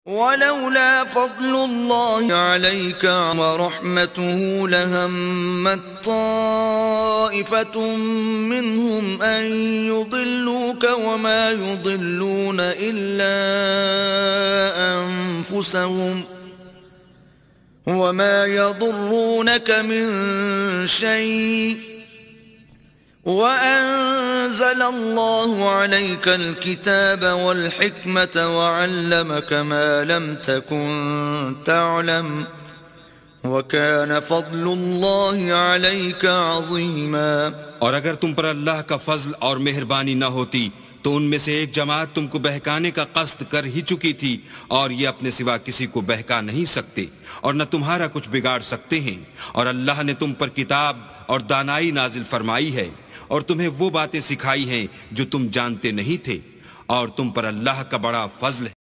वलौला फ़ज़्लुल्लाहि अलैका व रहमतुहु लहम्मत ताइफ़तुम मिनहुम अन युदिल्लूका व मा युदिल्लूना इल्ला अनफुसहुम व मा यदुर्रूनका मिन शै वअंज़लल्लाहु अलैकल किताब वल हिकमत वअल्लमक मा लम तकुन तअलम वकान फ़ज़्लुल्लाहि अलैका अज़ीमा। और अगर तुम पर अल्लाह का फजल और मेहरबानी न होती तो उनमें से एक जमात तुमको बहकाने का कस्द कर ही चुकी थी, और ये अपने सिवा किसी को बहका नहीं सकते और न तुम्हारा कुछ बिगाड़ सकते हैं। और अल्लाह ने तुम पर किताब और दानाई नाजिल फरमाई है और तुम्हें वो बातें सिखाई हैं जो तुम जानते नहीं थे, और तुम पर अल्लाह का बड़ा फजल है।